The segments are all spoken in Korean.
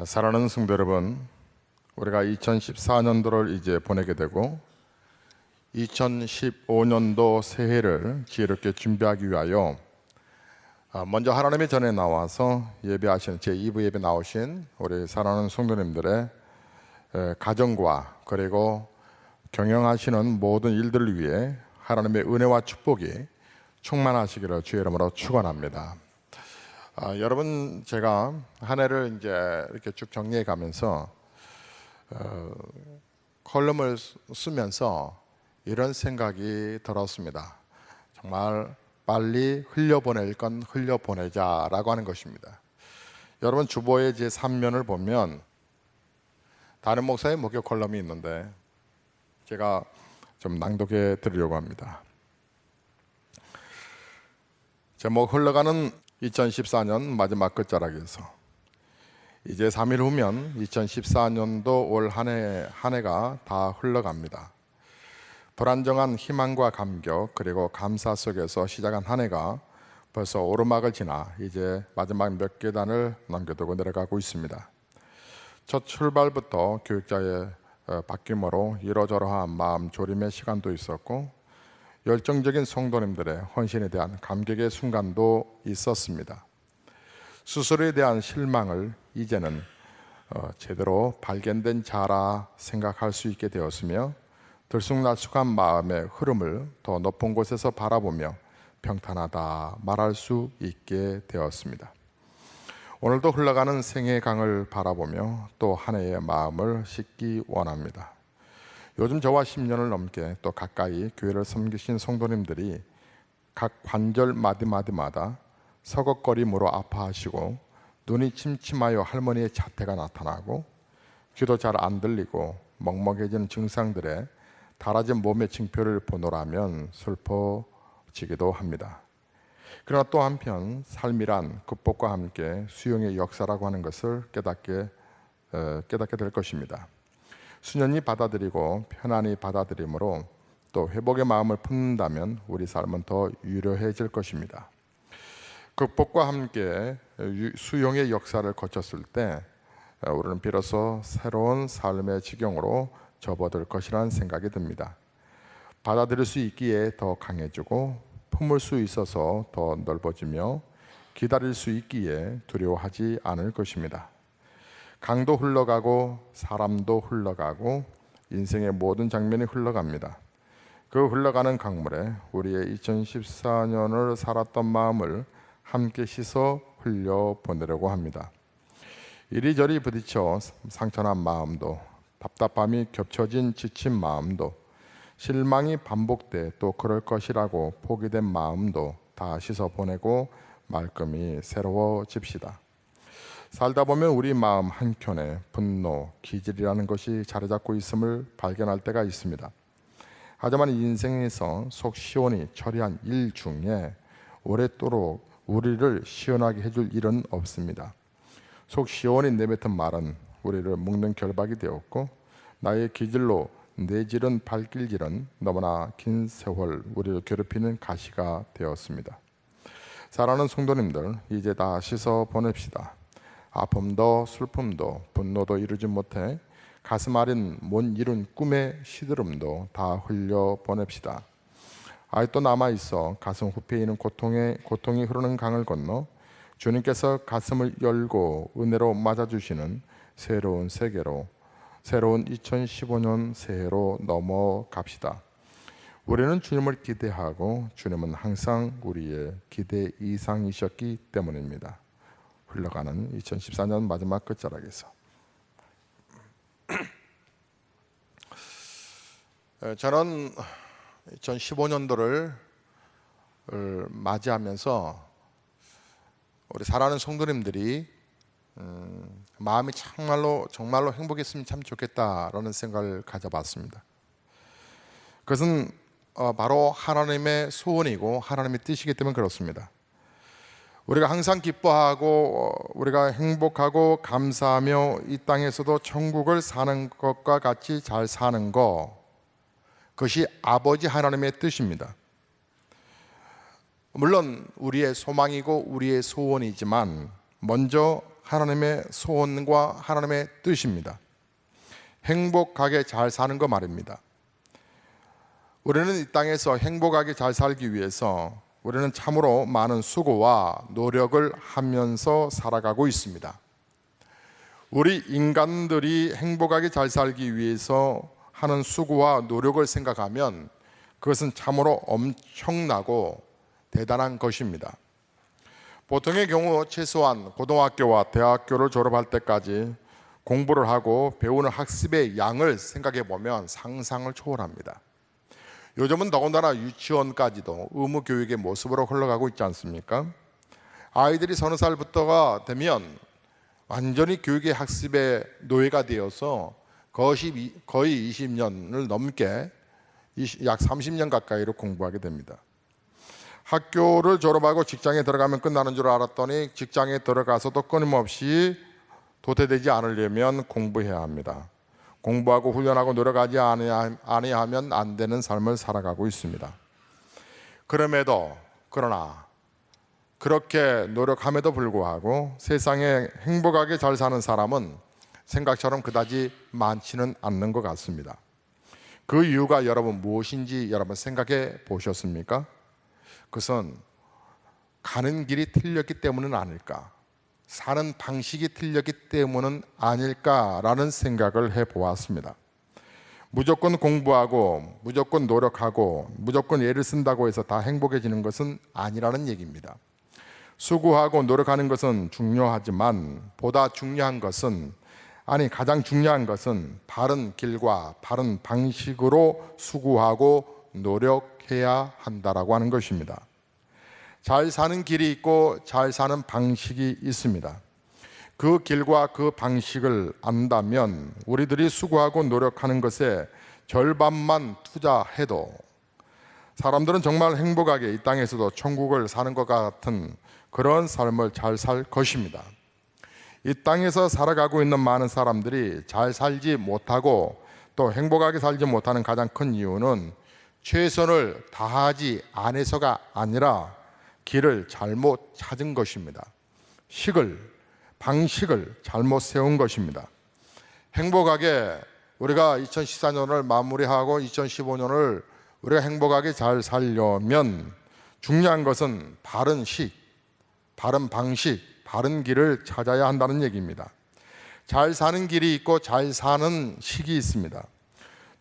사랑하는 성도 여러분, 우리가 2014년도를 이제 보내게 되고 2015년도 새해를 지혜롭게 준비하기 위하여 먼저 하나님의 전에 나와서 예배하시는 제2부 예배 나오신 우리 사랑하는 성도님들의 가정과 그리고 경영하시는 모든 일들을 위해 하나님의 은혜와 축복이 충만하시기를 주의 이름으로 축원합니다. 여러분, 제가 한 해를 이제 이렇게 쭉 정리해 가면서 컬럼을 쓰면서 이런 생각이 들었습니다. 정말 빨리 흘려보낼 건 흘려보내자라고 하는 것입니다. 여러분, 주보의 제 3면을 보면 다른 목사의 목요 컬럼이 있는데 제가 좀 낭독해 드리려고 합니다. 제목 흘러가는 2014년 마지막 끝자락에서 이제 3일 후면 2014년도 올 한 해가 다 흘러갑니다. 불안정한 희망과 감격 그리고 감사 속에서 시작한 한 해가 벌써 오르막을 지나 이제 마지막 몇 계단을 넘겨두고 내려가고 있습니다. 첫 출발부터 교육자의 바뀜으로 이러저러한 마음 졸임의 시간도 있었고 열정적인 성도님들의 헌신에 대한 감격의 순간도 있었습니다. 스스로에 대한 실망을 이제는 제대로 발견된 자라 생각할 수 있게 되었으며 들쑥날쑥한 마음의 흐름을 더 높은 곳에서 바라보며 평탄하다 말할 수 있게 되었습니다. 오늘도 흘러가는 생의 강을 바라보며 또 한 해의 마음을 씻기 원합니다. 요즘 저와 10년을 넘게 또 가까이 교회를 섬기신 성도님들이 각 관절 마디마디마다 서걱거림으로 아파하시고 눈이 침침하여 할머니의 자태가 나타나고 귀도 잘 안 들리고 먹먹해지는 증상들에 달아진 몸의 징표를 보노라면 슬퍼지기도 합니다. 그러나 또 한편 삶이란 극복과 함께 수용의 역사라고 하는 것을 깨닫게 될 것입니다. 순연히 받아들이고 편안히 받아들임으로 또 회복의 마음을 품는다면 우리 삶은 더 유려해질 것입니다. 극복과 함께 수용의 역사를 거쳤을 때 우리는 비로소 새로운 삶의 지경으로 접어들 것이라는 생각이 듭니다. 받아들일 수 있기에 더 강해지고 품을 수 있어서 더 넓어지며 기다릴 수 있기에 두려워하지 않을 것입니다. 강도 흘러가고 사람도 흘러가고 인생의 모든 장면이 흘러갑니다. 그 흘러가는 강물에 우리의 2014년을 살았던 마음을 함께 씻어 흘려보내려고 합니다. 이리저리 부딪혀 상처난 마음도 답답함이 겹쳐진 지친 마음도 실망이 반복돼 또 그럴 것이라고 포기된 마음도 다 씻어보내고 말끔히 새로워집시다. 살다 보면 우리 마음 한켠에 분노, 기질이라는 것이 자리 잡고 있음을 발견할 때가 있습니다. 하지만 인생에서 속 시원히 처리한 일 중에 오랫도록 우리를 시원하게 해줄 일은 없습니다. 속 시원히 내뱉은 말은 우리를 묶는 결박이 되었고 나의 기질로 내질은 발길질은 너무나 긴 세월 우리를 괴롭히는 가시가 되었습니다. 사랑하는 성도님들, 이제 다 씻어 보냅시다. 아픔도 슬픔도 분노도 이루지 못해 가슴 아린 못 이룬 꿈의 시드름도 다 흘려보냅시다. 아직도 남아있어 가슴 후패에 있는 고통이 흐르는 강을 건너 주님께서 가슴을 열고 은혜로 맞아주시는 새로운 세계로 새로운 2015년 새해로 넘어갑시다. 우리는 주님을 기대하고 주님은 항상 우리의 기대 이상이셨기 때문입니다. 흘러가는 2014년 마지막 끝자락에서 저는 2015년도를 맞이하면서 우리 사랑하는 성도님들이 마음이 정말로 행복했으면 참 좋겠다라는 생각을 가져봤습니다. 그것은 바로 하나님의 소원이고 하나님의 뜻이기 때문에 그렇습니다. 우리가 항상 기뻐하고 우리가 행복하고 감사하며 이 땅에서도 천국을 사는 것과 같이 잘 사는 것, 그것이 아버지 하나님의 뜻입니다. 물론 우리의 소망이고 우리의 소원이지만 먼저 하나님의 소원과 하나님의 뜻입니다. 행복하게 잘 사는 거 말입니다. 우리는 이 땅에서 행복하게 잘 살기 위해서 우리는 참으로 많은 수고와 노력을 하면서 살아가고 있습니다. 우리 인간들이 행복하게 잘 살기 위해서 하는 수고와 노력을 생각하면 그것은 참으로 엄청나고 대단한 것입니다. 보통의 경우 최소한 고등학교와 대학교를 졸업할 때까지 공부를 하고 배우는 학습의 양을 생각해 보면 상상을 초월합니다. 요즘은 더군다나 유치원까지도 의무 교육의 모습으로 흘러가고 있지 않습니까? 아이들이 서너 살부터가 되면 완전히 교육의 학습의 노예가 되어서 거의 20년을 넘게 약 30년 가까이로 공부하게 됩니다. 학교를 졸업하고 직장에 들어가면 끝나는 줄 알았더니 직장에 들어가서도 끊임없이 도태되지 않으려면 공부해야 합니다. 공부하고 훈련하고 노력하지 아니하면 안 되는 삶을 살아가고 있습니다. 그러나 그렇게 노력함에도 불구하고 세상에 행복하게 잘 사는 사람은 생각처럼 그다지 많지는 않는 것 같습니다. 그 이유가 여러분 무엇인지 여러분 생각해 보셨습니까? 그것은 가는 길이 틀렸기 때문은 아닐까, 사는 방식이 틀렸기 때문은 아닐까라는 생각을 해보았습니다. 무조건 공부하고 무조건 노력하고 무조건 애를 쓴다고 해서 다 행복해지는 것은 아니라는 얘기입니다. 수고하고 노력하는 것은 중요하지만 가장 중요한 것은 바른 길과 바른 방식으로 수고하고 노력해야 한다라고 하는 것입니다. 잘 사는 길이 있고 잘 사는 방식이 있습니다. 그 길과 그 방식을 안다면 우리들이 수고하고 노력하는 것에 절반만 투자해도 사람들은 정말 행복하게 이 땅에서도 천국을 사는 것 같은 그런 삶을 잘 살 것입니다. 이 땅에서 살아가고 있는 많은 사람들이 잘 살지 못하고 또 행복하게 살지 못하는 가장 큰 이유는 최선을 다하지 않아서가 아니라 길을 잘못 찾은 것입니다. 방식을 잘못 세운 것입니다. 행복하게 우리가 2014년을 마무리하고 2015년을 우리가 행복하게 잘 살려면 중요한 것은 바른 바른 방식, 바른 길을 찾아야 한다는 얘기입니다. 잘 사는 길이 있고 잘 사는 식이 있습니다.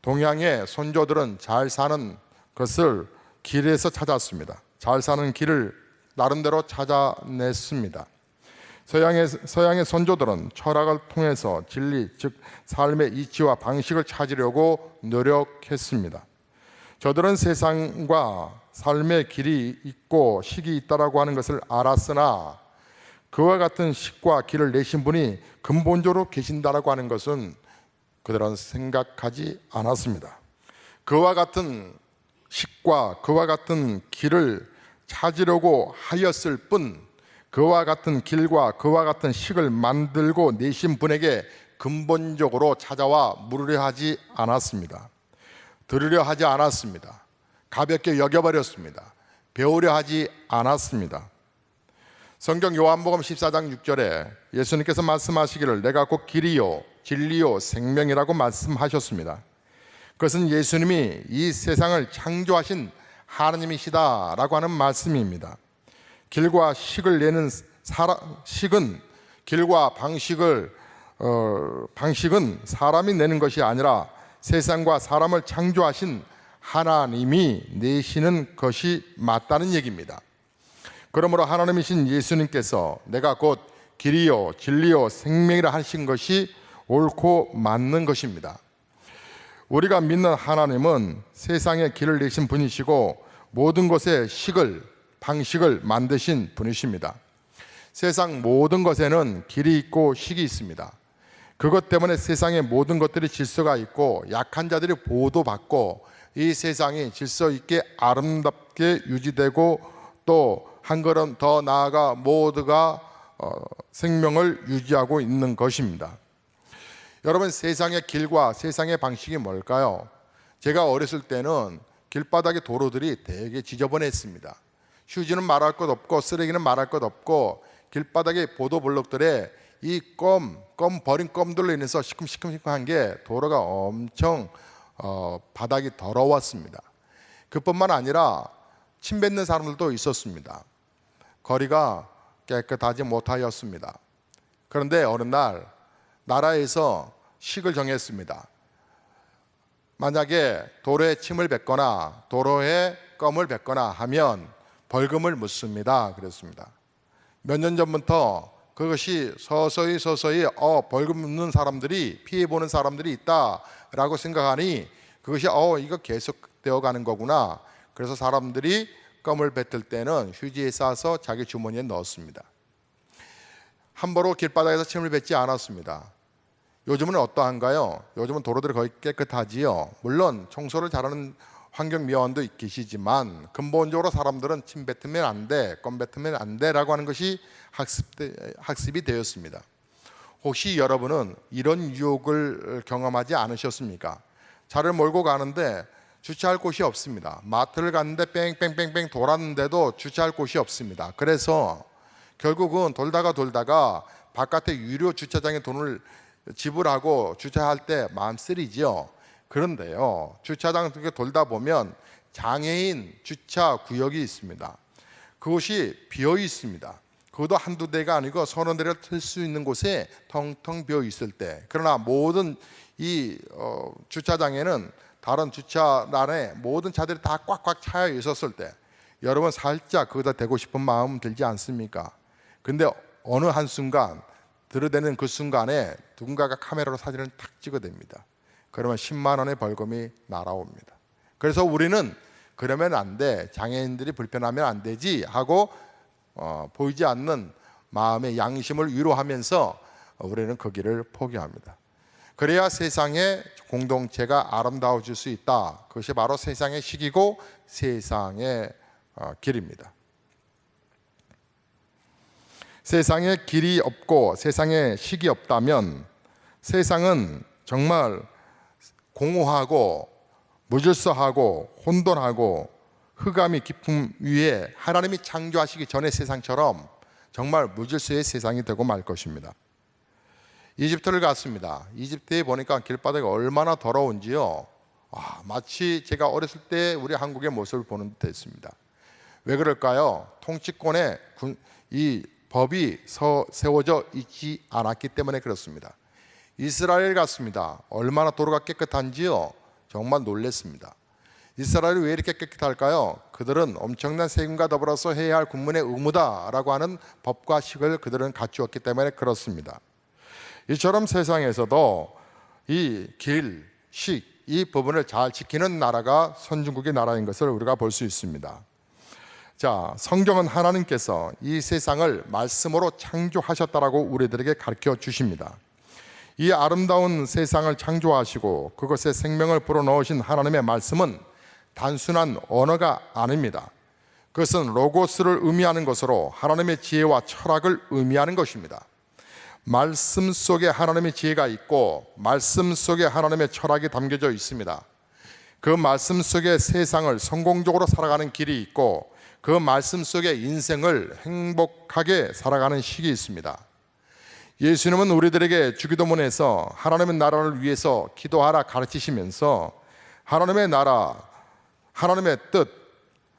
동양의 선조들은 잘 사는 것을 길에서 찾았습니다. 잘 사는 길을 나름대로 찾아냈습니다. 서양의 선조들은 철학을 통해서 진리, 즉 삶의 이치와 방식을 찾으려고 노력했습니다. 저들은 세상과 삶의 길이 있고 식이 있다라고 하는 것을 알았으나 그와 같은 식과 길을 내신 분이 근본적으로 계신다라고 하는 것은 그들은 생각하지 않았습니다. 그와 같은 식과 그와 같은 길을 찾으려고 하였을 뿐 그와 같은 길과 그와 같은 식을 만들고 내신 분에게 근본적으로 찾아와 물으려 하지 않았습니다. 들으려 하지 않았습니다. 가볍게 여겨버렸습니다. 배우려 하지 않았습니다. 성경 요한복음 14장 6절에 예수님께서 말씀하시기를 내가 곧 길이요 진리요 생명이라고 말씀하셨습니다. 그것은 예수님이 이 세상을 창조하신 하나님이시다라고 하는 말씀입니다. 길과 식을 내는 길과 방식은 사람이 내는 것이 아니라 세상과 사람을 창조하신 하나님이 내시는 것이 맞다는 얘기입니다. 그러므로 하나님이신 예수님께서 내가 곧 길이요 진리요 생명이라 하신 것이 옳고 맞는 것입니다. 우리가 믿는 하나님은 세상의 길을 내신 분이시고 모든 것의 방식을 만드신 분이십니다. 세상 모든 것에는 길이 있고 식이 있습니다. 그것 때문에 세상의 모든 것들이 질서가 있고 약한 자들이 보호받고 이 세상이 질서 있게 아름답게 유지되고 또 한 걸음 더 나아가 모두가 생명을 유지하고 있는 것입니다. 여러분, 세상의 길과 세상의 방식이 뭘까요? 제가 어렸을 때는 길바닥의 도로들이 되게 지저분했습니다. 휴지는 말할 것 없고 쓰레기는 말할 것 없고 길바닥의 보도블록들에 이 버린 껌들로 인해서 시큼시큼한 게 도로가 엄청 바닥이 더러웠습니다. 그뿐만 아니라 침 뱉는 사람들도 있었습니다. 거리가 깨끗하지 못하였습니다. 그런데 어느 날 나라에서 식을 정했습니다. 만약에 도로에 침을 뱉거나 도로에 껌을 뱉거나 하면 벌금을 묻습니다. 그랬습니다. 몇 년 전부터 그것이 서서히 벌금 묻는 사람들이, 피해보는 사람들이 있다라고 생각하니 그것이 이거 계속되어 가는 거구나. 그래서 사람들이 껌을 뱉을 때는 휴지에 싸서 자기 주머니에 넣었습니다. 함부로 길바닥에서 침을 뱉지 않았습니다. 요즘은 어떠한가요? 요즘은 도로들이 거의 깨끗하지요. 물론 청소를 잘하는 환경미화원도 계시지만 근본적으로 사람들은 침 뱉으면 안 돼, 껌 뱉으면 안 돼라고 하는 것이 학습이 되었습니다. 혹시 여러분은 이런 유혹을 경험하지 않으셨습니까? 차를 몰고 가는데 주차할 곳이 없습니다. 마트를 갔는데 뺑뺑뺑뺑 돌았는데도 주차할 곳이 없습니다. 그래서 결국은 돌다가 바깥에 유료 주차장에 돈을 지불하고 주차할 때 마음 쓰리죠. 그런데요, 주차장 돌다 보면 장애인 주차 구역이 있습니다. 그곳이 비어 있습니다. 그것도 한두 대가 아니고 서너 대를 틀 수 있는 곳에 텅텅 비어 있을 때, 그러나 모든 이 주차장에는 다른 주차란에 모든 차들이 다 꽉꽉 차여 있었을 때 여러분 살짝 거기다 대고 싶은 마음 들지 않습니까? 근데 어느 한순간 들이대는 그 순간에 누군가가 카메라로 사진을 탁 찍어댑니다. 그러면 10만 원의 벌금이 날아옵니다. 그래서 우리는 그러면 안 돼, 장애인들이 불편하면 안 되지 하고 보이지 않는 마음의 양심을 위로하면서 우리는 그 길을 포기합니다. 그래야 세상의 공동체가 아름다워질 수 있다. 그것이 바로 세상의 식이고 세상의 길입니다. 세상에 길이 없고 세상에 식이 없다면 세상은 정말 공허하고 무질서하고 혼돈하고 흑암이 깊음 위에 하나님이 창조하시기 전의 세상처럼 정말 무질서의 세상이 되고 말 것입니다. 이집트를 갔습니다. 이집트에 보니까 길바닥이 얼마나 더러운지요. 마치 제가 어렸을 때 우리 한국의 모습을 보는 듯 했습니다. 왜 그럴까요? 통치권에 이 법이 세워져 있지 않았기 때문에 그렇습니다. 이스라엘 갔습니다. 얼마나 도로가 깨끗한지요. 정말 놀랐습니다. 이스라엘이 왜 이렇게 깨끗할까요? 그들은 엄청난 세금과 더불어서 해야 할 국민의 의무다라고 하는 법과 식을 그들은 갖추었기 때문에 그렇습니다. 이처럼 세상에서도 이 길, 식, 이 부분을 잘 지키는 나라가 선진국의 나라인 것을 우리가 볼 수 있습니다. 자, 성경은 하나님께서 이 세상을 말씀으로 창조하셨다라고 우리들에게 가르쳐 주십니다. 이 아름다운 세상을 창조하시고 그것에 생명을 불어넣으신 하나님의 말씀은 단순한 언어가 아닙니다. 그것은 로고스를 의미하는 것으로 하나님의 지혜와 철학을 의미하는 것입니다. 말씀 속에 하나님의 지혜가 있고 말씀 속에 하나님의 철학이 담겨져 있습니다. 그 말씀 속에 세상을 성공적으로 살아가는 길이 있고 그 말씀 속에 인생을 행복하게 살아가는 식이 있습니다. 예수님은 우리들에게 주기도문에서 하나님의 나라를 위해서 기도하라 가르치시면서 하나님의 나라, 하나님의 뜻,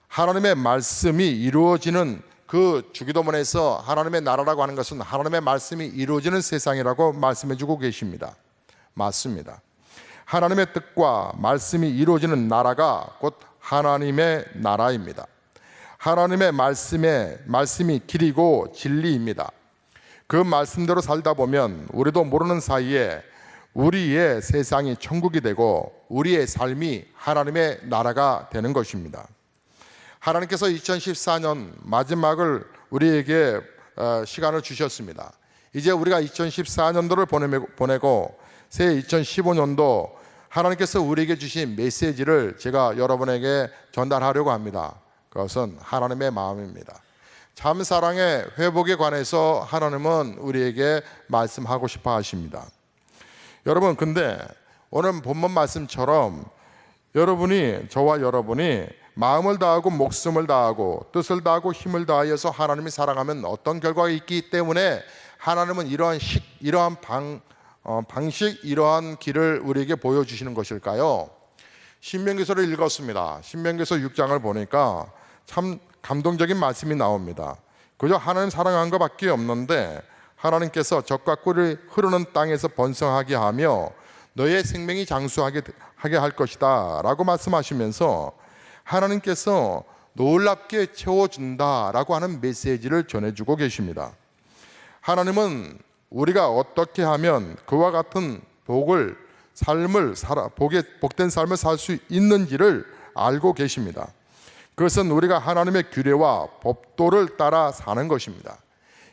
하나님의 말씀이 이루어지는 그 주기도문에서 하나님의 나라라고 하는 것은 하나님의 말씀이 이루어지는 세상이라고 말씀해 주고 계십니다. 맞습니다. 하나님의 뜻과 말씀이 이루어지는 나라가 곧 하나님의 나라입니다. 하나님의 말씀이 길이고 진리입니다. 그 말씀대로 살다 보면 우리도 모르는 사이에 우리의 세상이 천국이 되고 우리의 삶이 하나님의 나라가 되는 것입니다. 하나님께서 2014년 마지막을 우리에게 시간을 주셨습니다. 이제 우리가 2014년도를 보내고 새 2015년도 하나님께서 우리에게 주신 메시지를 제가 여러분에게 전달하려고 합니다. 그것은 하나님의 마음입니다. 참 사랑의 회복에 관해서 하나님은 우리에게 말씀하고 싶어 하십니다. 여러분, 근데 오늘 본문 말씀처럼 저와 여러분이 마음을 다하고 목숨을 다하고 뜻을 다하고 힘을 다하여서 하나님이 사랑하면 어떤 결과가 있기 때문에 하나님은 이러한 방식, 이러한 길을 우리에게 보여주시는 것일까요? 신명기서를 읽었습니다. 신명기서 6장을 보니까 참 감동적인 말씀이 나옵니다. 그저 하나님 사랑한 것밖에 없는데 하나님께서 적과 꿀이 흐르는 땅에서 번성하게 하며 너의 생명이 장수하게 할 것이다 라고 말씀하시면서 하나님께서 놀랍게 채워준다라고 하는 메시지를 전해주고 계십니다. 하나님은 우리가 어떻게 하면 그와 같은 복된 삶을 살 수 있는지를 알고 계십니다. 그것은 우리가 하나님의 규례와 법도를 따라 사는 것입니다.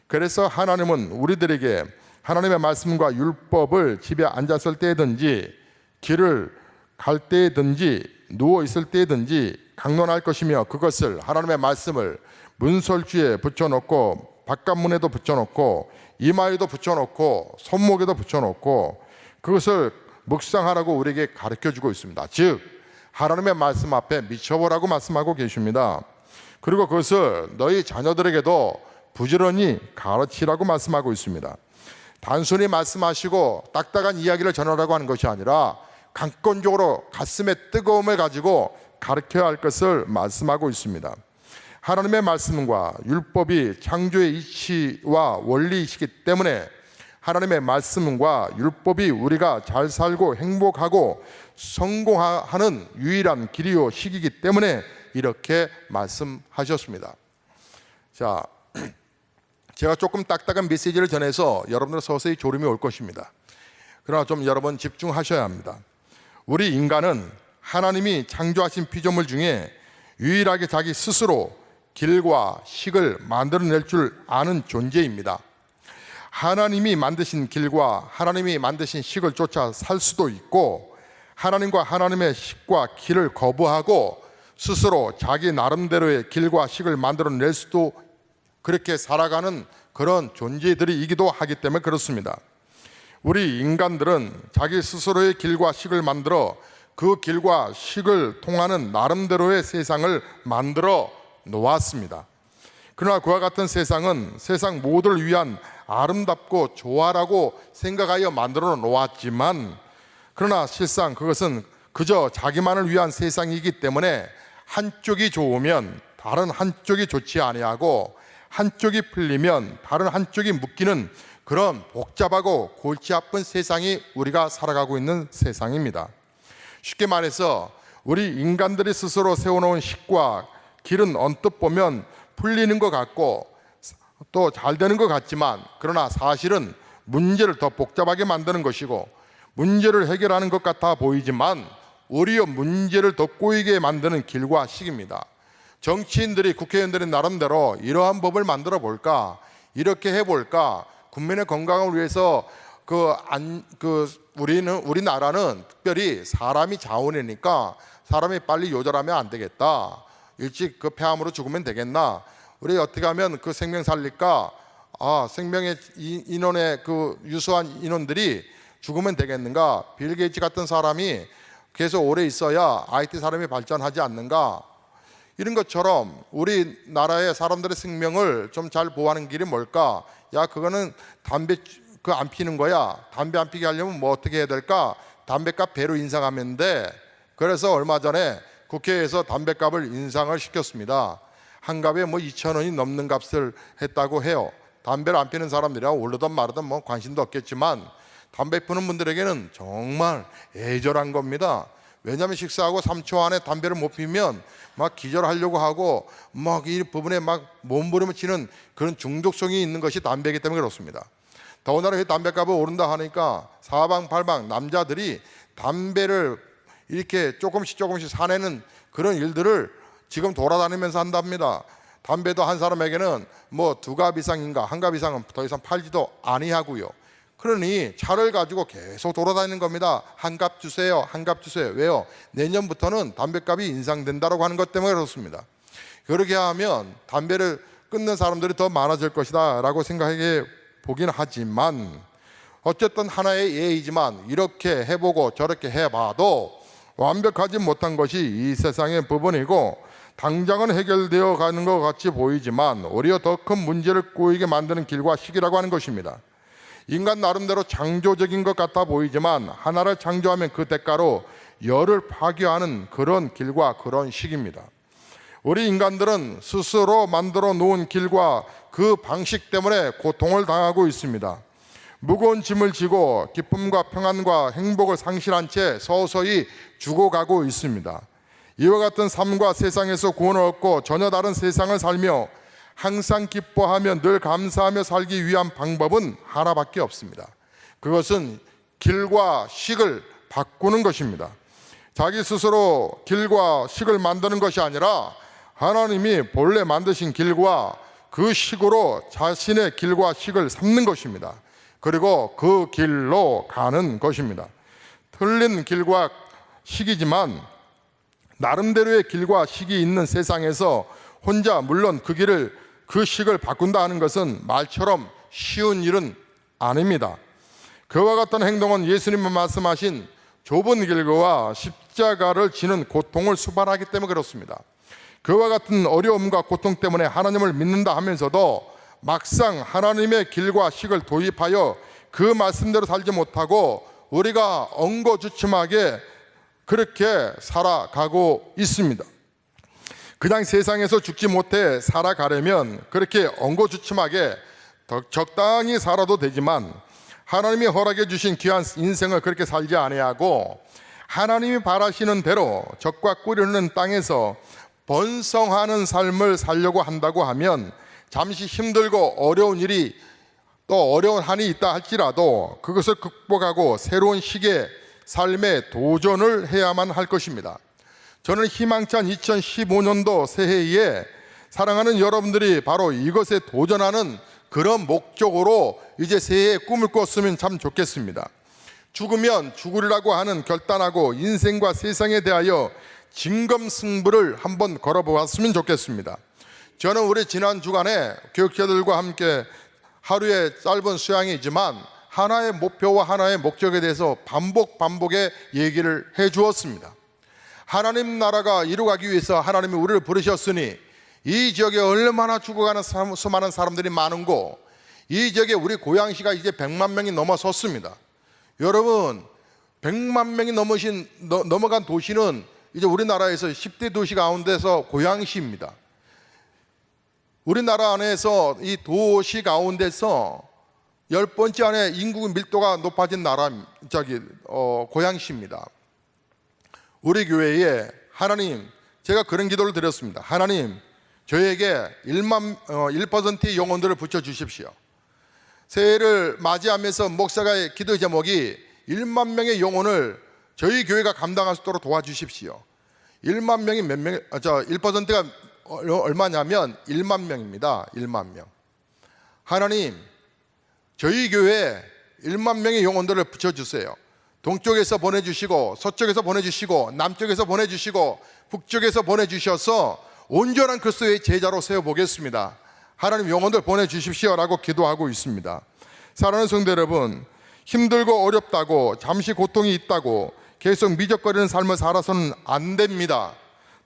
그래서 하나님은 우리들에게 하나님의 말씀과 율법을 집에 앉았을 때든지 길을 갈 때든지 누워 있을 때든지 강론할 것이며 그것을 하나님의 말씀을 문설주에 붙여놓고 바깥문에도 붙여놓고 이마에도 붙여놓고 손목에도 붙여놓고 그것을 묵상하라고 우리에게 가르쳐주고 있습니다. 즉 하나님의 말씀 앞에 미쳐보라고 말씀하고 계십니다. 그리고 그것을 너희 자녀들에게도 부지런히 가르치라고 말씀하고 있습니다. 단순히 말씀하시고 딱딱한 이야기를 전하라고 하는 것이 아니라 강권적으로 가슴의 뜨거움을 가지고 가르쳐야 할 것을 말씀하고 있습니다. 하나님의 말씀과 율법이 창조의 이치와 원리이시기 때문에 하나님의 말씀과 율법이 우리가 잘 살고 행복하고 성공하는 유일한 길이요 시기이기 때문에 이렇게 말씀하셨습니다. 자, 제가 조금 딱딱한 메시지를 전해서 여러분들 서서히 졸음이 올 것입니다. 그러나 좀 여러분 집중하셔야 합니다. 우리 인간은 하나님이 창조하신 피조물 중에 유일하게 자기 스스로 길과 식을 만들어낼 줄 아는 존재입니다. 하나님이 만드신 길과 하나님이 만드신 식을 쫓아 살 수도 있고 하나님과 하나님의 식과 길을 거부하고 스스로 자기 나름대로의 길과 식을 만들어낼 수도 그렇게 살아가는 그런 존재들이기도 하기 때문에 그렇습니다. 우리 인간들은 자기 스스로의 길과 식을 만들어 그 길과 식을 통하는 나름대로의 세상을 만들어 놓았습니다. 그러나 그와 같은 세상은 세상 모두를 위한 아름답고 조화라고 생각하여 만들어 놓았지만 그러나 실상 그것은 그저 자기만을 위한 세상이기 때문에 한쪽이 좋으면 다른 한쪽이 좋지 아니하고 한쪽이 풀리면 다른 한쪽이 묶이는 그런 복잡하고 골치 아픈 세상이 우리가 살아가고 있는 세상입니다. 쉽게 말해서 우리 인간들이 스스로 세워놓은 식과 길은 언뜻 보면 풀리는 것 같고 또 잘 되는 것 같지만 그러나 사실은 문제를 더 복잡하게 만드는 것이고 문제를 해결하는 것 같아 보이지만 오히려 문제를 더 꼬이게 만드는 길과 식입니다. 정치인들이 우리들이 나름대로 이러한 법을 만들어 볼까 이렇게 해볼까 국민의 건강을 위해서 우리나라는 특별히 사람이 자원이니까 사람이 빨리 요절하면 안 되겠다. 일찍 그 폐암으로 죽으면 되겠나? 우리 어떻게 하면 그 생명 살릴까? 생명의 인원의 그 유수한 인원들이 죽으면 되겠는가? 빌 게이츠 같은 사람이 계속 오래 있어야 IT 사람이 발전하지 않는가? 이런 것처럼 우리나라의 사람들의 생명을 좀 잘 보호하는 길이 뭘까? 야, 그거는 담배 안 피는 거야. 담배 안 피게 하려면 뭐 어떻게 해야 될까? 담배값 배로 인상하면 돼. 그래서 얼마 전에 국회에서 담배값을 인상을 시켰습니다. 한 갑에 2,000원이 넘는 값을 했다고 해요. 담배를 안 피는 사람들이야 오르든 마르든 뭐 관심도 없겠지만 담배 피는 분들에게는 정말 애절한 겁니다. 왜냐하면 식사하고 3초 안에 담배를 못 피면 막 기절하려고 하고 막 이 부분에 막 몸부림치는 그런 중독성이 있는 것이 담배이기 때문에 그렇습니다. 더군다나 담배값이 오른다 하니까 사방팔방 남자들이 담배를 이렇게 조금씩 사내는 그런 일들을 지금 돌아다니면서 한답니다. 담배도 한 사람에게는 2갑 이상인가 1갑 이상은 더 이상 팔지도 아니하고요. 그러니 차를 가지고 계속 돌아다니는 겁니다. 1갑 주세요, 1갑 주세요. 왜요? 내년부터는 담배값이 인상된다고 하는 것 때문에 그렇습니다. 그렇게 하면 담배를 끊는 사람들이 더 많아질 것이다 라고 생각해 보긴 하지만 어쨌든 하나의 예이지만 이렇게 해보고 저렇게 해봐도 완벽하지 못한 것이 이 세상의 부분이고 당장은 해결되어 가는 것 같이 보이지만 오히려 더 큰 문제를 꼬이게 만드는 길과 시기라고 하는 것입니다. 인간 나름대로 창조적인 것 같아 보이지만 하나를 창조하면 그 대가로 열을 파괴하는 그런 길과 그런 시기입니다. 우리 인간들은 스스로 만들어 놓은 길과 그 방식 때문에 고통을 당하고 있습니다. 무거운 짐을 지고 기쁨과 평안과 행복을 상실한 채 서서히 죽어가고 있습니다. 이와 같은 삶과 세상에서 구원을 얻고 전혀 다른 세상을 살며 항상 기뻐하며 늘 감사하며 살기 위한 방법은 하나밖에 없습니다. 그것은 길과 식을 바꾸는 것입니다. 자기 스스로 길과 식을 만드는 것이 아니라 하나님이 본래 만드신 길과 그 식으로 자신의 길과 식을 삼는 것입니다. 그리고 그 길로 가는 것입니다. 틀린 길과 식이지만 나름대로의 길과 식이 있는 세상에서 혼자 물론 그 식을 바꾼다 하는 것은 말처럼 쉬운 일은 아닙니다. 그와 같은 행동은 예수님이 말씀하신 좁은 길과 십자가를 지는 고통을 수반하기 때문에 그렇습니다. 그와 같은 어려움과 고통 때문에 하나님을 믿는다 하면서도 막상 하나님의 길과 식을 도입하여 그 말씀대로 살지 못하고 우리가 엉거주춤하게 그렇게 살아가고 있습니다. 그냥 세상에서 죽지 못해 살아가려면 그렇게 엉거주춤하게 적당히 살아도 되지만 하나님이 허락해 주신 귀한 인생을 그렇게 살지 아니하고 하나님이 바라시는 대로 적과 꿀이 흐르는 땅에서 번성하는 삶을 살려고 한다고 하면 잠시 힘들고 어려운 일이 또 어려운 한이 있다 할지라도 그것을 극복하고 새로운 시기의 삶에 도전을 해야만 할 것입니다. 저는 희망찬 2015년도 새해에 사랑하는 여러분들이 바로 이것에 도전하는 그런 목적으로 이제 새해에 꿈을 꿨으면 참 좋겠습니다. 죽으면 죽으리라고 하는 결단하고 인생과 세상에 대하여 진검승부를 한번 걸어보았으면 좋겠습니다. 저는 우리 지난 주간에 교육자들과 함께 하루의 짧은 수양이지만 하나의 목표와 하나의 목적에 대해서 반복의 얘기를 해 주었습니다. 하나님 나라가 이루어가기 위해서 하나님이 우리를 부르셨으니 이 지역에 얼마나 죽어가는 수많은 사람들이 많은고 이 지역에 우리 고양시가 이제 100만 명이 넘어섰습니다. 여러분 100만 명이 넘어간 도시는 이제 우리나라에서 10대 도시 가운데서 고양시입니다. 우리나라 안에서 이 도시 가운데서 10번째 안에 인구 밀도가 높아진 나라 고양시입니다. 우리 교회에 하나님, 제가 그런 기도를 드렸습니다. 하나님, 저에게 1%의 영혼들을 붙여주십시오. 새해를 맞이하면서 목사가의 기도 제목이 1만 명의 영혼을 저희 교회가 감당할 수 있도록 도와주십시오. 1만 명이 1%가 얼마냐면 1만 명입니다. 1만 명. 하나님, 저희 교회에 1만 명의 영혼들을 붙여주세요. 동쪽에서 보내주시고 서쪽에서 보내주시고 남쪽에서 보내주시고 북쪽에서 보내주셔서 온전한 그리스도의 제자로 세워보겠습니다. 하나님 영혼들 보내주십시오라고 기도하고 있습니다. 사랑하는 성도 여러분, 힘들고 어렵다고 잠시 고통이 있다고 계속 미적거리는 삶을 살아서는 안 됩니다.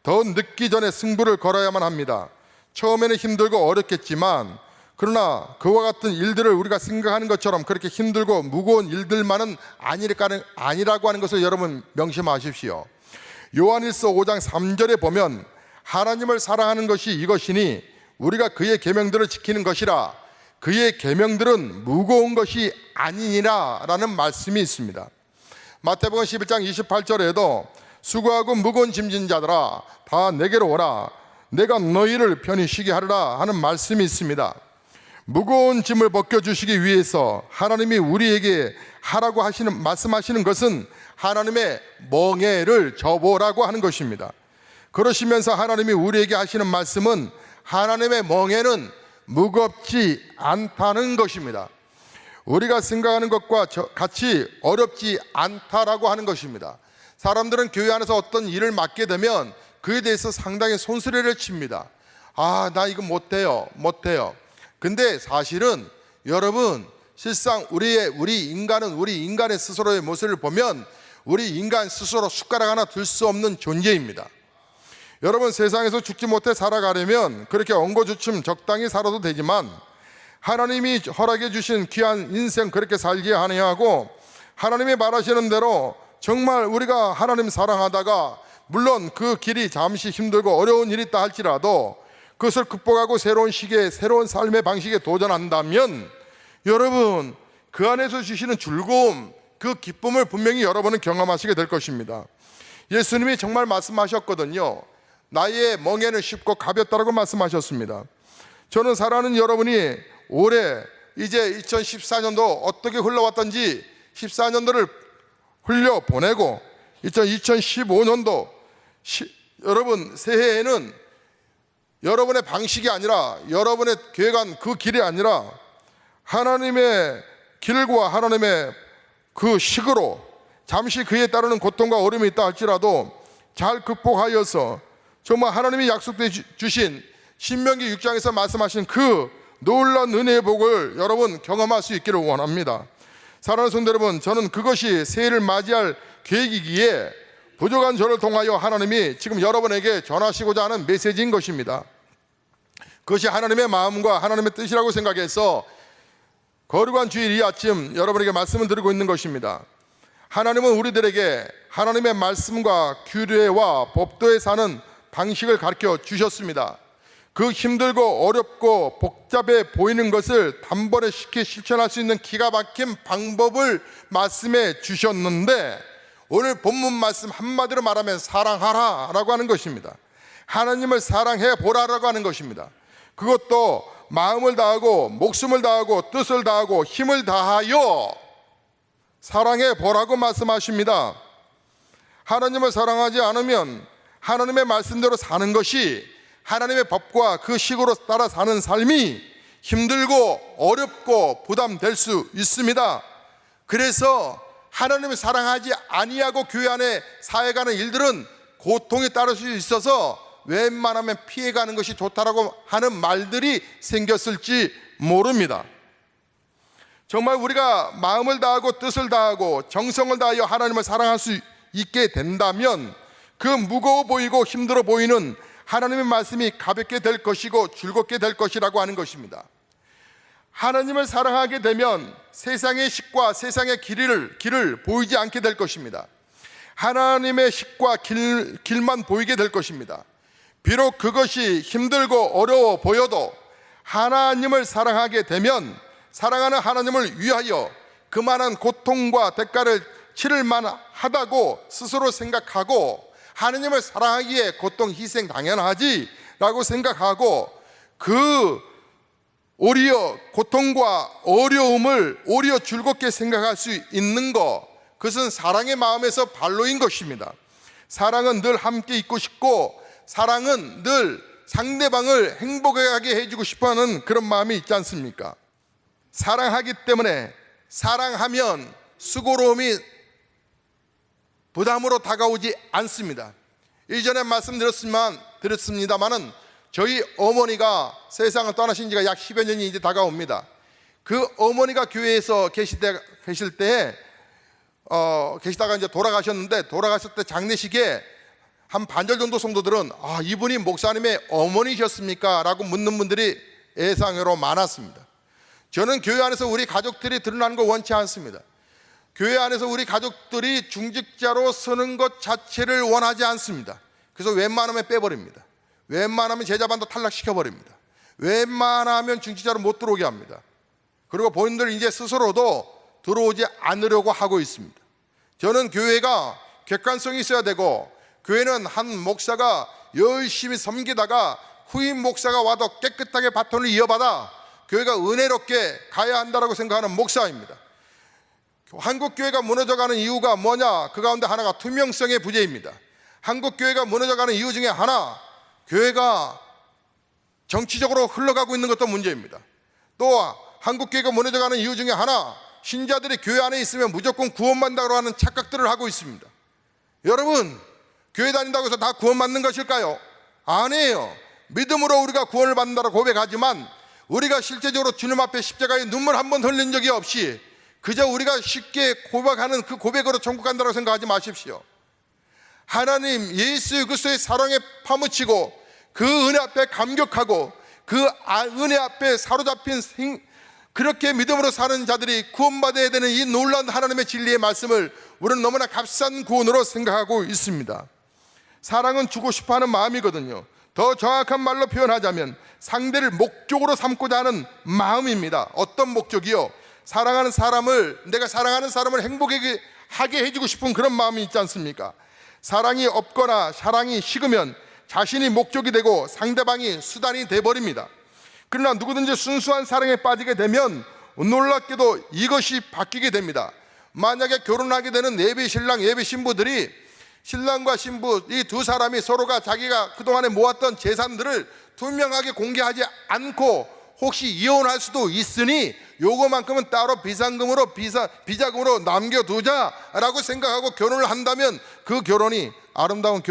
더 늦기 전에 승부를 걸어야만 합니다. 처음에는 힘들고 어렵겠지만 그러나 그와 같은 일들을 우리가 생각하는 것처럼 그렇게 힘들고 무거운 일들만은 아니라고 하는 것을 여러분 명심하십시오. 요한일서 5장 3절에 보면 하나님을 사랑하는 것이 이것이니 우리가 그의 계명들을 지키는 것이라 그의 계명들은 무거운 것이 아니니라 라는 말씀이 있습니다. 마태복음 11장 28절에도 수고하고 무거운 짐진 자들아 다 내게로 오라 내가 너희를 편히 쉬게 하리라 하는 말씀이 있습니다. 무거운 짐을 벗겨주시기 위해서 하나님이 우리에게 하라고 말씀하시는 것은 하나님의 멍에를 접으라고 하는 것입니다. 그러시면서 하나님이 우리에게 하시는 말씀은 하나님의 멍에는 무겁지 않다는 것입니다. 우리가 생각하는 것과 같이 어렵지 않다라고 하는 것입니다. 사람들은 교회 안에서 어떤 일을 맡게 되면 그에 대해서 상당히 손수레를 칩니다. 나 이거 못해요. 근데 사실은 여러분 실상 우리 인간의 스스로의 모습을 보면 우리 인간 스스로 숟가락 하나 들 수 없는 존재입니다. 여러분, 세상에서 죽지 못해 살아가려면 그렇게 엉거주춤 적당히 살아도 되지만 하나님이 허락해 주신 귀한 인생 그렇게 살지 아니하고 하나님이 말하시는 대로 정말 우리가 하나님 사랑하다가 물론 그 길이 잠시 힘들고 어려운 일이 있다 할지라도 그것을 극복하고 새로운 시기에 새로운 삶의 방식에 도전한다면 여러분, 그 안에서 주시는 즐거움, 그 기쁨을 분명히 여러분은 경험하시게 될 것입니다. 예수님이 정말 말씀하셨거든요. 나의 멍에는 쉽고 가볍다라고 말씀하셨습니다. 저는 사랑하는 여러분이 올해 이제 2014년도 어떻게 흘러왔던지 14년도를 흘려보내고 2015년도 여러분 새해에는 여러분의 방식이 아니라 여러분의 계획한 그 길이 아니라 하나님의 길과 하나님의 그 식으로 잠시 그에 따르는 고통과 어려움이 있다 할지라도 잘 극복하여서 정말 하나님이 약속해 주신 신명기 6장에서 말씀하신 그 놀라운 은혜의 복을 여러분 경험할 수 있기를 원합니다. 사랑하는 성도 여러분, 저는 그것이 새해를 맞이할 계획이기에 부족한 저를 통하여 하나님이 지금 여러분에게 전하시고자 하는 메시지인 것입니다. 그것이 하나님의 마음과 하나님의 뜻이라고 생각해서 거룩한 주일 이 아침 여러분에게 말씀을 드리고 있는 것입니다. 하나님은 우리들에게 하나님의 말씀과 규례와 법도에 사는 방식을 가르쳐 주셨습니다. 그 힘들고 어렵고 복잡해 보이는 것을 단번에 쉽게 실천할 수 있는 기가 막힌 방법을 말씀해 주셨는데 오늘 본문 말씀 한마디로 말하면 사랑하라 라고 하는 것입니다. 하나님을 사랑해 보라라고 하는 것입니다. 그것도 마음을 다하고 목숨을 다하고 뜻을 다하고 힘을 다하여 사랑해 보라고 말씀하십니다. 하나님을 사랑하지 않으면 하나님의 말씀대로 사는 것이 하나님의 법과 그 식으로 따라 사는 삶이 힘들고 어렵고 부담될 수 있습니다. 그래서 하나님을 사랑하지 아니하고 교회 안에 사회가는 일들은 고통이 따를 수 있어서 웬만하면 피해가는 것이 좋다라고 하는 말들이 생겼을지 모릅니다. 정말 우리가 마음을 다하고 뜻을 다하고 정성을 다하여 하나님을 사랑할 수 있게 된다면 그 무거워 보이고 힘들어 보이는 하나님의 말씀이 가볍게 될 것이고 즐겁게 될 것이라고 하는 것입니다. 하나님을 사랑하게 되면 세상의 식과 세상의 길을 보이지 않게 될 것입니다. 하나님의 식과 길만 보이게 될 것입니다. 비록 그것이 힘들고 어려워 보여도 하나님을 사랑하게 되면 사랑하는 하나님을 위하여 그만한 고통과 대가를 치를 만하다고 스스로 생각하고 하나님을 사랑하기에 고통 희생 당연하지 라고 생각하고 그 오히려 고통과 어려움을 오히려 즐겁게 생각할 수 있는 것, 그것은 사랑의 마음에서 발로인 것입니다. 사랑은 늘 함께 있고 싶고 사랑은 늘 상대방을 행복하게 해주고 싶어하는 그런 마음이 있지 않습니까? 사랑하기 때문에 사랑하면 수고로움이 부담으로 다가오지 않습니다. 이전에 말씀드렸습니다마는 저희 어머니가 세상을 떠나신 지가 약 10여 년이 이제 다가옵니다. 그 어머니가 교회에서 계시다가 이제 돌아가셨는데 돌아가실 때 장례식에 한 반절 정도 성도들은 이분이 목사님의 어머니셨습니까? 라고 묻는 분들이 예상외로 많았습니다. 저는 교회 안에서 우리 가족들이 드러나는 거 원치 않습니다. 교회 안에서 우리 가족들이 중직자로 서는 것 자체를 원하지 않습니다. 그래서 웬만하면 빼버립니다. 웬만하면 제자반도 탈락시켜버립니다. 웬만하면 중직자로 못 들어오게 합니다. 그리고 본인들 이제 스스로도 들어오지 않으려고 하고 있습니다. 저는 교회가 객관성이 있어야 되고 교회는 한 목사가 열심히 섬기다가 후임 목사가 와도 깨끗하게 바톤을 이어받아 교회가 은혜롭게 가야 한다고 생각하는 목사입니다. 한국교회가 무너져가는 이유가 뭐냐? 그 가운데 하나가 투명성의 부재입니다. 한국교회가 무너져가는 이유 중에 하나, 교회가 정치적으로 흘러가고 있는 것도 문제입니다. 또 한국교회가 무너져가는 이유 중에 하나, 신자들이 교회 안에 있으면 무조건 구원받는다고 하는 착각들을 하고 있습니다. 여러분, 교회 다닌다고 해서 다 구원받는 것일까요? 아니에요. 믿음으로 우리가 구원을 받는다고 고백하지만 우리가 실제적으로 주님 앞에 십자가에 눈물 한 번 흘린 적이 없이 그저 우리가 쉽게 고백하는 그 고백으로 천국 간다고 생각하지 마십시오. 하나님 예수 그리스도의 사랑에 파묻히고 그 은혜 앞에 감격하고 그 은혜 앞에 사로잡힌 그렇게 믿음으로 사는 자들이 구원받아야 되는 이 놀라운 하나님의 진리의 말씀을 우리는 너무나 값싼 구원으로 생각하고 있습니다. 사랑은 주고 싶어하는 마음이거든요. 더 정확한 말로 표현하자면 상대를 목적으로 삼고자 하는 마음입니다. 어떤 목적이요? 사랑하는 사람을, 내가 사랑하는 사람을 행복하게 해주고 싶은 그런 마음이 있지 않습니까? 사랑이 없거나 사랑이 식으면 자신이 목적이 되고 상대방이 수단이 돼버립니다. 그러나 누구든지 순수한 사랑에 빠지게 되면 놀랍게도 이것이 바뀌게 됩니다. 만약에 결혼하게 되는 예비 신랑 예비 신부들이, 신랑과 신부 이 두 사람이 서로가 자기가 그동안에 모았던 재산들을 투명하게 공개하지 않고 혹시 이혼할 수도 있으니 요거만큼은 따로 비상금으로 비자금으로 남겨두자라고 생각하고 결혼을 한다면 그 결혼이 아름다운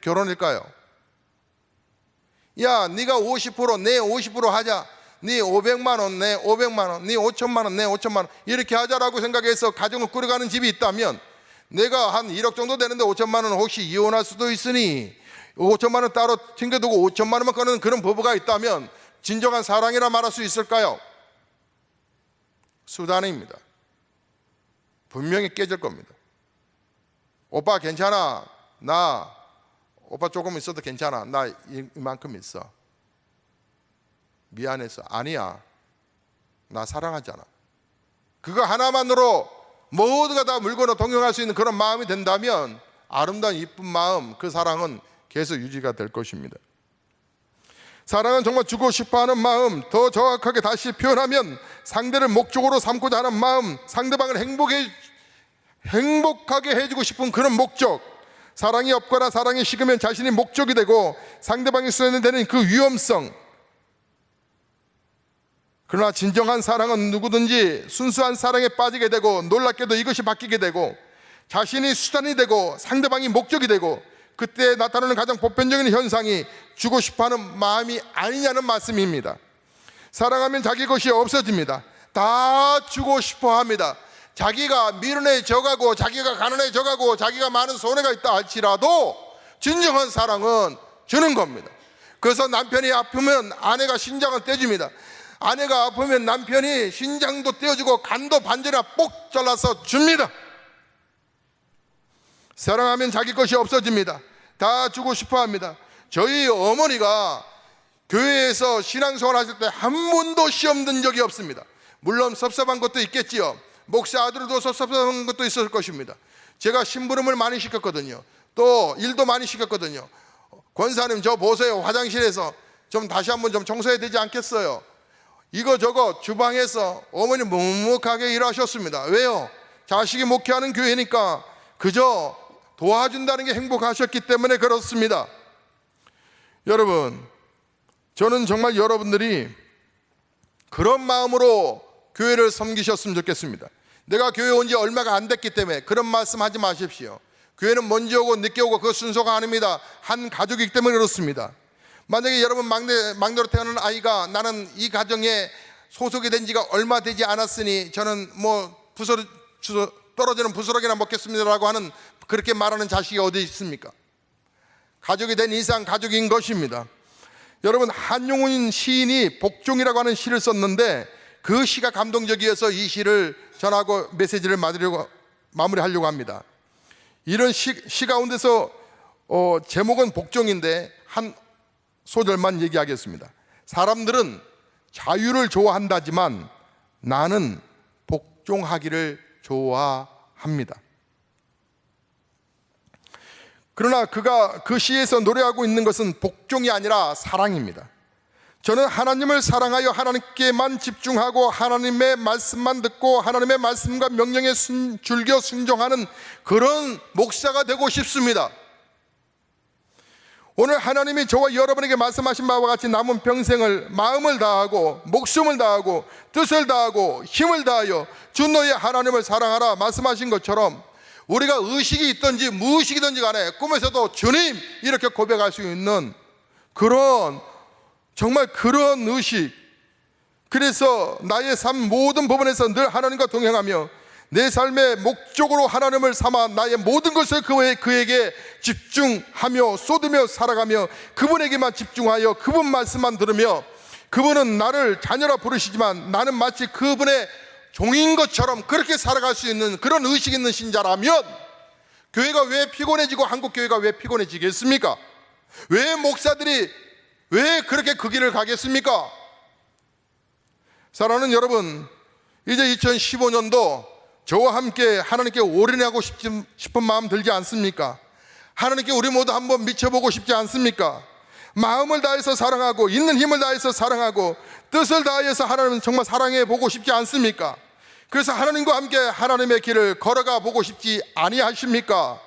결혼일까요? 야, 네가 50% 내 50% 하자, 네 500만 원 내 500만 원, 네 5천만 원 내 5천만 원 이렇게 하자라고 생각해서 가정을 꾸려가는 집이 있다면, 내가 한 1억 정도 되는데 5천만 원 혹시 이혼할 수도 있으니 5천만 원 따로 챙겨두고 5천만 원만 꺼내는 그런 부부가 있다면 진정한 사랑이라 말할 수 있을까요? 수단입니다. 분명히 깨질 겁니다. 오빠 괜찮아, 나 오빠 조금 있어도 괜찮아, 나 이만큼 있어, 미안해서. 아니야, 나 사랑하잖아. 그거 하나만으로 모두가 다 물건을 동용할 수 있는 그런 마음이 된다면 아름다운 이쁜 마음, 그 사랑은 계속 유지가 될 것입니다. 사랑은 정말 주고 싶어하는 마음, 더 정확하게 다시 표현하면 상대를 목적으로 삼고자 하는 마음, 상대방을 행복하게 해주고 싶은 그런 목적. 사랑이 없거나 사랑이 식으면 자신이 목적이 되고 상대방이 수단이 그 위험성. 그러나 진정한 사랑은 누구든지 순수한 사랑에 빠지게 되고 놀랍게도 이것이 바뀌게 되고 자신이 수단이 되고 상대방이 목적이 되고, 그때 나타나는 가장 보편적인 현상이 주고 싶어하는 마음이 아니냐는 말씀입니다. 사랑하면 자기 것이 없어집니다. 다 주고 싶어합니다. 자기가 미련해져가고 자기가 가난해져가고 자기가 많은 손해가 있다 할지라도 진정한 사랑은 주는 겁니다. 그래서 남편이 아프면 아내가 신장을 떼줍니다. 아내가 아프면 남편이 신장도 떼어주고 간도 반절이나 뽁 잘라서 줍니다. 사랑하면 자기 것이 없어집니다. 다 주고 싶어합니다. 저희 어머니가 교회에서 신앙생활 하실 때 한 번도 시험 든 적이 없습니다. 물론 섭섭한 것도 있겠지요. 목사 아들도 섭섭한 것도 있을 것입니다. 제가 심부름을 많이 시켰거든요. 또 일도 많이 시켰거든요. 권사님 저 보세요, 화장실에서 좀 다시 한번 좀 청소해야 되지 않겠어요? 이거 저거 주방에서 어머니 묵묵하게 일하셨습니다. 왜요? 자식이 목회하는 교회니까 그저 도와준다는 게 행복하셨기 때문에 그렇습니다. 여러분, 저는 정말 여러분들이 그런 마음으로 교회를 섬기셨으면 좋겠습니다. 내가 교회 온 지 얼마가 안 됐기 때문에 그런 말씀 하지 마십시오. 교회는 먼저 오고 늦게 오고 그 순서가 아닙니다. 한 가족이기 때문에 그렇습니다. 만약에 여러분 막내로 태어난 아이가 나는 이 가정에 소속이 된 지가 얼마 되지 않았으니 저는 떨어지는 부스러기나 먹겠습니다라고 하는, 그렇게 말하는 자식이 어디 있습니까? 가족이 된 이상 가족인 것입니다. 여러분, 한용운 시인이 복종이라고 하는 시를 썼는데 그 시가 감동적이어서 이 시를 전하고 메시지를 마무리하려고 합니다. 이런 시 가운데서 제목은 복종인데 한 소절만 얘기하겠습니다. 사람들은 자유를 좋아한다지만 나는 복종하기를 좋아합니다. 그러나 그가 그 시에서 노래하고 있는 것은 복종이 아니라 사랑입니다. 저는 하나님을 사랑하여 하나님께만 집중하고 하나님의 말씀만 듣고 하나님의 말씀과 명령에 즐겨 순종하는 그런 목사가 되고 싶습니다. 오늘 하나님이 저와 여러분에게 말씀하신 바와 같이 남은 평생을 마음을 다하고 목숨을 다하고 뜻을 다하고 힘을 다하여 주 너의 하나님을 사랑하라 말씀하신 것처럼 우리가 의식이 있든지 무의식이든지 간에 꿈에서도 주님 이렇게 고백할 수 있는 그런, 정말 그런 의식, 그래서 나의 삶 모든 부분에서 늘 하나님과 동행하며 내 삶의 목적으로 하나님을 삼아 나의 모든 것을 그에게 집중하며 쏟으며 살아가며 그분에게만 집중하여 그분 말씀만 들으며, 그분은 나를 자녀라 부르시지만 나는 마치 그분의 종인 것처럼 그렇게 살아갈 수 있는 그런 의식 있는 신자라면, 교회가 왜 피곤해지고 한국교회가 왜 피곤해지겠습니까? 왜 목사들이 왜 그렇게 그 길을 가겠습니까? 사랑하는 여러분, 이제 2015년도 저와 함께 하나님께 올인하고 싶은 마음 들지 않습니까? 하나님께 우리 모두 한번 미쳐보고 싶지 않습니까? 마음을 다해서 사랑하고 있는 힘을 다해서 사랑하고 뜻을 다해서 하나님을 정말 사랑해 보고 싶지 않습니까? 그래서 하나님과 함께 하나님의 길을 걸어가 보고 싶지 아니하십니까?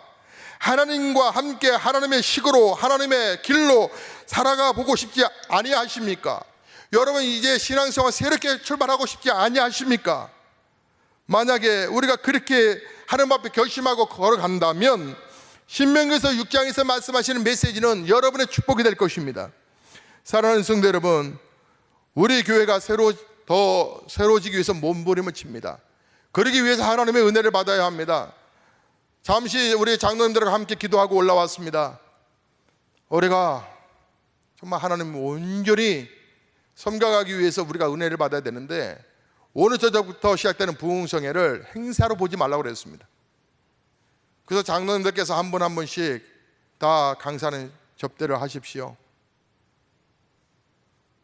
하나님과 함께 하나님의 식으로 하나님의 길로 살아가 보고 싶지 아니하십니까? 여러분, 이제 신앙생활 새롭게 출발하고 싶지 아니하십니까? 만약에 우리가 그렇게 하나님 앞에 결심하고 걸어간다면 신명기서 6장에서 말씀하시는 메시지는 여러분의 축복이 될 것입니다. 사랑하는 성도 여러분, 우리 교회가 더 새로워지기 위해서 몸부림을 칩니다. 그러기 위해서 하나님의 은혜를 받아야 합니다. 잠시 우리 장로님들과 함께 기도하고 올라왔습니다. 우리가 정말 하나님 온전히 섬겨가기 위해서 우리가 은혜를 받아야 되는데, 오늘 저녁부터 시작되는 부흥성회를 행사로 보지 말라고 그랬습니다. 그래서 장로님들께서 한 분 한 분씩 다 강사는 접대를 하십시오.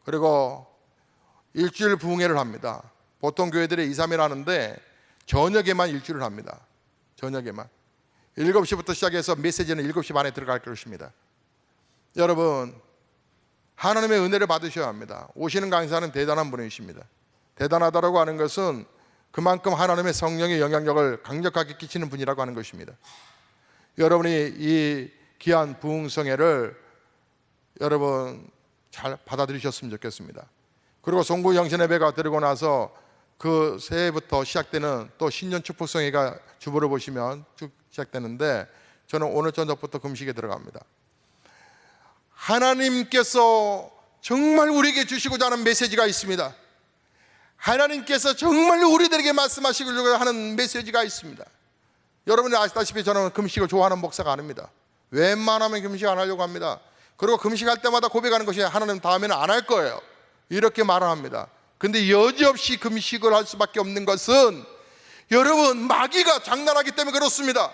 그리고 일주일 부흥회를 합니다. 보통 교회들이 2, 3일 하는데 저녁에만 일주일을 합니다. 저녁에만 7시부터 시작해서 메시지는 7시 반에 들어갈 것입니다. 여러분, 하나님의 은혜를 받으셔야 합니다. 오시는 강사는 대단한 분이십니다. 대단하다라고 하는 것은 그만큼 하나님의 성령의 영향력을 강력하게 끼치는 분이라고 하는 것입니다. 여러분이 이 귀한 부흥성회를 여러분 잘 받아들이셨으면 좋겠습니다. 그리고 송구 영신예배가 들고 나서 그 새해부터 시작되는 또 신년 축복성회가 주보를 보시면 쭉 시작되는데, 저는 오늘 저녁부터 금식에 들어갑니다. 하나님께서 정말 우리에게 주시고자 하는 메시지가 있습니다. 하나님께서 정말 우리들에게 말씀하시려고 하는 메시지가 있습니다. 여러분이 아시다시피 저는 금식을 좋아하는 목사가 아닙니다. 웬만하면 금식 안 하려고 합니다. 그리고 금식할 때마다 고백하는 것이 하나님 다음에는 안 할 거예요, 이렇게 말을 합니다. 근데 여지없이 금식을 할 수밖에 없는 것은 여러분, 마귀가 장난하기 때문에 그렇습니다.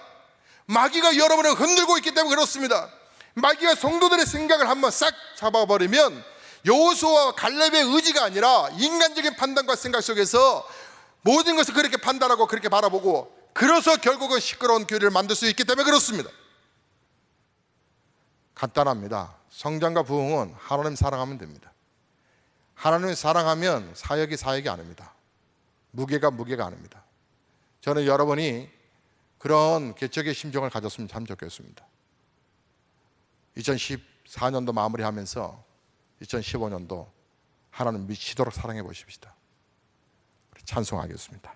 마귀가 여러분을 흔들고 있기 때문에 그렇습니다. 마귀가 성도들의 생각을 한번 싹 잡아버리면 여호수아와 갈렙의 의지가 아니라 인간적인 판단과 생각 속에서 모든 것을 그렇게 판단하고 그렇게 바라보고, 그래서 결국은 시끄러운 교회를 만들 수 있기 때문에 그렇습니다. 간단합니다. 성장과 부흥은 하나님 사랑하면 됩니다. 하나님을 사랑하면 사역이 사역이 아닙니다. 무게가 무게가 아닙니다. 저는 여러분이 그런 개척의 심정을 가졌으면 참 좋겠습니다. 2014년도 마무리하면서 2015년도 하나님 미치도록 사랑해 보십시다. 찬송하겠습니다.